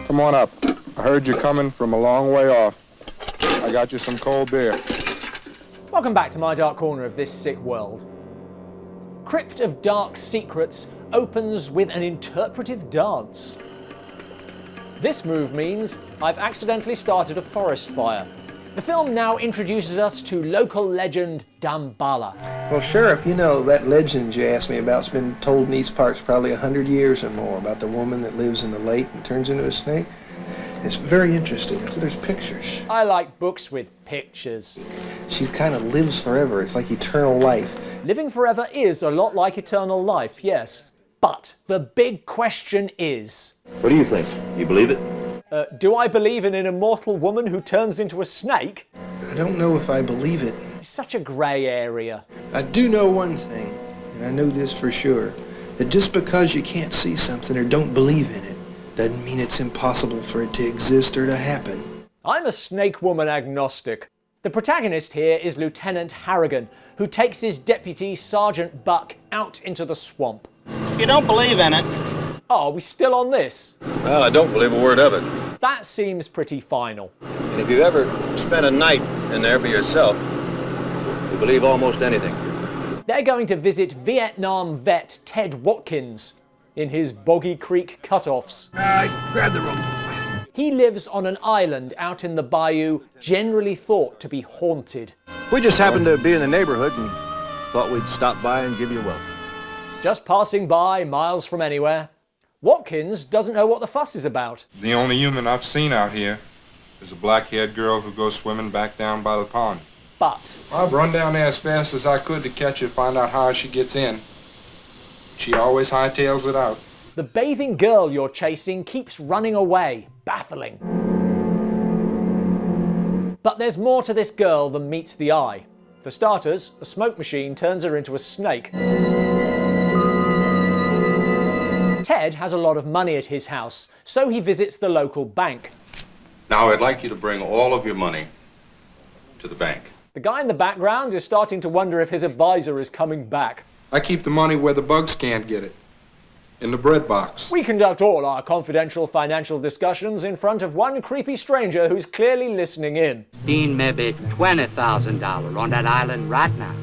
Come on up. I heard you coming from a long way off. I got you some cold beer. Welcome back to my dark corner of this sick world. Crypt of Dark Secrets opens with an interpretive dance. This move means I've accidentally started a forest fire. The film now introduces us to local legend Damballa. Well, Sheriff, you know, that legend you asked me about's been told in these parts probably 100 years or more about the woman that lives in the lake and turns into a snake. It's very interesting. So there's pictures. I like books with pictures. She kind of lives forever. It's like eternal life. Living forever is a lot like eternal life, yes. But the big question is... What do you think? You believe it? Do I believe in an immortal woman who turns into a snake? I don't know if I believe it. It's such a grey area. I do know one thing, and I know this for sure, that just because you can't see something or don't believe in it, doesn't mean it's impossible for it to exist or to happen. I'm a snake woman agnostic. The protagonist here is Lieutenant Harrigan, who takes his deputy, Sergeant Buck, out into the swamp. You don't believe in it? Oh, are we still on this? Well, I don't believe a word of it. That seems pretty final. And if you've ever spent a night in there for yourself, you believe almost anything. They're going to visit Vietnam vet Ted Watkins in his Boggy Creek cutoffs. Grab the rope. He lives on an island out in the bayou, generally thought to be haunted. We just happened to be in the neighborhood and thought we'd stop by and give you a welcome. Just passing by, miles from anywhere. Watkins doesn't know what the fuss is about. The only human I've seen out here is a black-haired girl who goes swimming back down by the pond. But I've run down there as fast as I could to catch her, find out how she gets in. She always hightails it out. the bathing girl you're chasing keeps running away, baffling. But there's more to this girl than meets the eye. For starters, a smoke machine turns her into a snake. Ted has a lot of money at his house, so he visits the local bank. Now I'd like you to bring all of your money to the bank. The guy in the background is starting to wonder if his advisor is coming back. I keep the money where the bugs can't get it. In the bread box. We conduct all our confidential financial discussions in front of one creepy stranger who's clearly listening in. Maybe $20,000 on that island right now.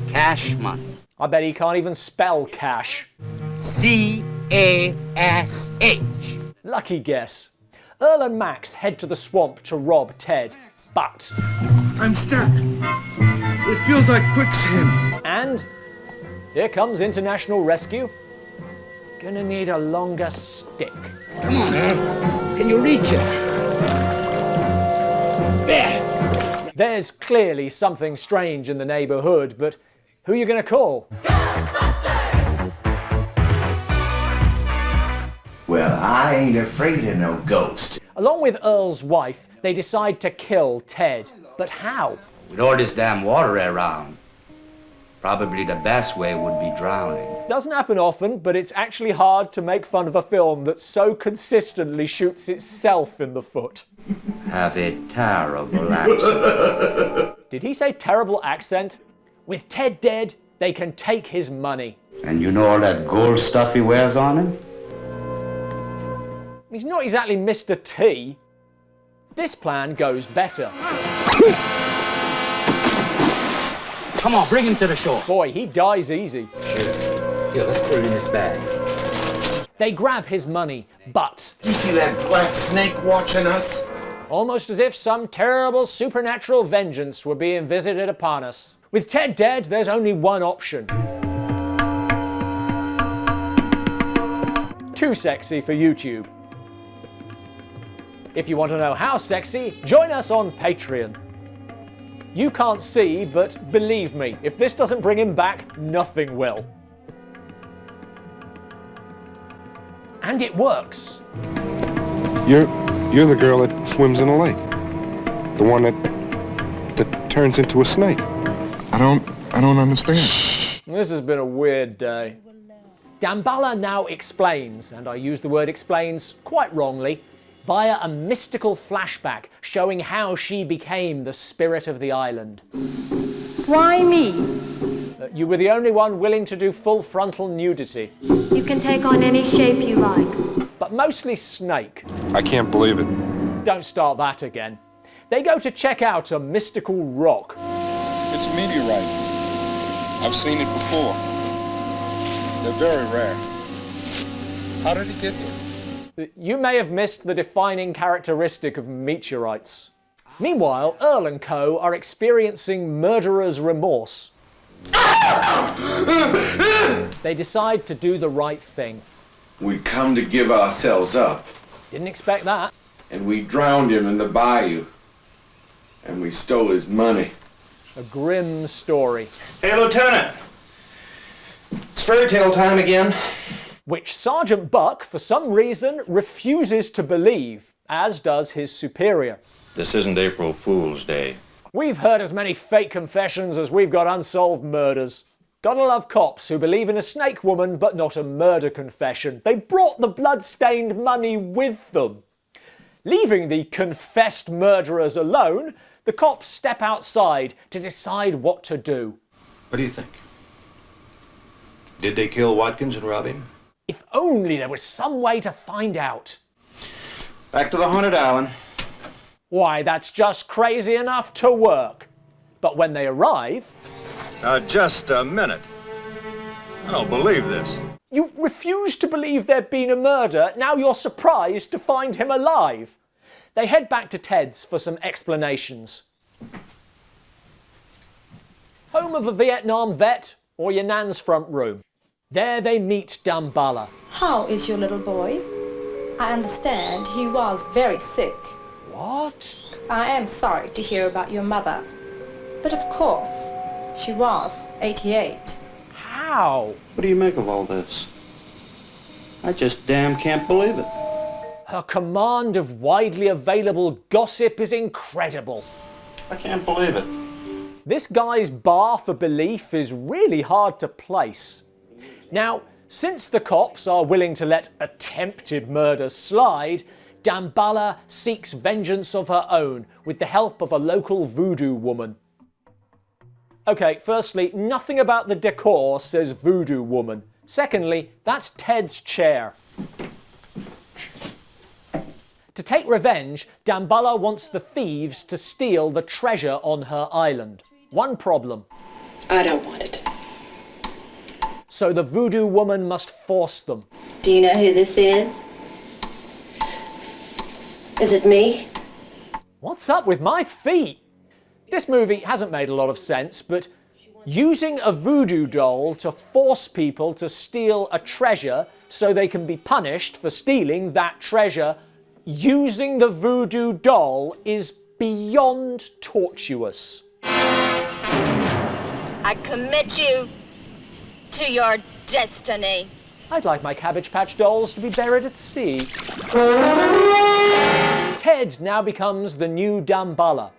Cash money. I bet he can't even spell cash. C-A-S-H. Lucky guess. Earl and Max head to the swamp to rob Ted, but... I'm stuck. It feels like quicksand. And here comes International Rescue. Gonna need a longer stick. Come on, Earl. Can you reach it? There. There's clearly something strange in the neighborhood, but who are you gonna call? Well, I ain't afraid of no ghost. Along with Earl's wife, they decide to kill Ted. But how? With all this damn water around, probably the best way would be drowning. Doesn't happen often, but it's actually hard to make fun of a film that so consistently shoots itself in the foot. Have a terrible accent. Did he say terrible accent? With Ted dead, they can take his money. And you know all that gold stuff he wears on him? He's not exactly Mr. T. This plan goes better. Come on, bring him to the shore. Boy, he dies easy. Here, let's put it in this bag. They grab his money, but... You see that black snake watching us? Almost as if some terrible supernatural vengeance were being visited upon us. With Ted dead, there's only one option. Too sexy for YouTube. If you want to know how sexy, join us on Patreon. You can't see, but believe me, if this doesn't bring him back, nothing will. And it works. You're the girl that swims in a lake. The one that turns into a snake. I don't understand. This has been a weird day. Damballa now explains, and I use the word explains quite wrongly, via a mystical flashback showing how she became the spirit of the island. Why me? You were the only one willing to do full frontal nudity. You can take on any shape you like. But mostly snake. I can't believe it. Don't start that again. They go to check out a mystical rock. It's a meteorite. I've seen it before. They're very rare. How did it get here? You may have missed the defining characteristic of meteorites. Meanwhile, Earl and co. are experiencing murderer's remorse. They decide to do the right thing. We come to give ourselves up. Didn't expect that. And we drowned him in the bayou. And we stole his money. A grim story. Hey, Lieutenant. It's fairy tale time again. Which Sergeant Buck, for some reason, refuses to believe, as does his superior. This isn't April Fool's Day. We've heard as many fake confessions as we've got unsolved murders. Gotta love cops who believe in a snake woman but not a murder confession. They brought the blood-stained money with them. Leaving the confessed murderers alone, the cops step outside to decide what to do. What do you think? Did they kill Watkins and rob him? If only there was some way to find out. Back to the haunted island. Why, that's just crazy enough to work. But when they arrive... Now, just a minute. I don't believe this. You refuse to believe there'd been a murder, now you're surprised to find him alive. They head back to Ted's for some explanations. Home of a Vietnam vet or your nan's front room. There they meet Damballa. How is your little boy? I understand he was very sick. What? I am sorry to hear about your mother. But of course, she was 88. How? What do you make of all this? I just damn can't believe it. Her command of widely available gossip is incredible. I can't believe it. This guy's bar for belief is really hard to place. Now, since the cops are willing to let attempted murder slide, Damballa seeks vengeance of her own with the help of a local voodoo woman. Okay, firstly, nothing about the decor says voodoo woman. Secondly, that's Ted's chair. To take revenge, Damballa wants the thieves to steal the treasure on her island. One problem. I don't want it. So the voodoo woman must force them. Do you know who this is? Is it me? What's up with my feet? This movie hasn't made a lot of sense, but using a voodoo doll to force people to steal a treasure so they can be punished for stealing that treasure using the voodoo doll is beyond tortuous. I commit you to your destiny. I'd like my Cabbage Patch dolls to be buried at sea. Ted now becomes the new Damballa,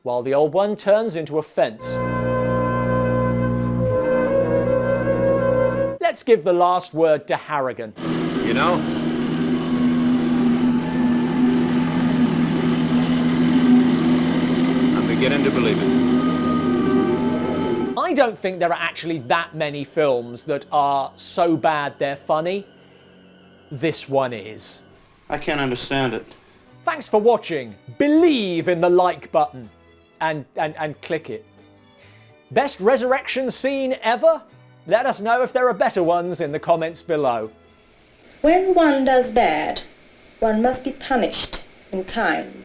while the old one turns into a fence. Let's give the last word to Harrigan. You know, I'm beginning to believe it. I don't think there are actually that many films that are so bad they're funny. This one is. I can't understand it. Thanks for watching. Believe in the like button and click it. Best resurrection scene ever? Let us know if there are better ones in the comments below. When one does bad, one must be punished in kind.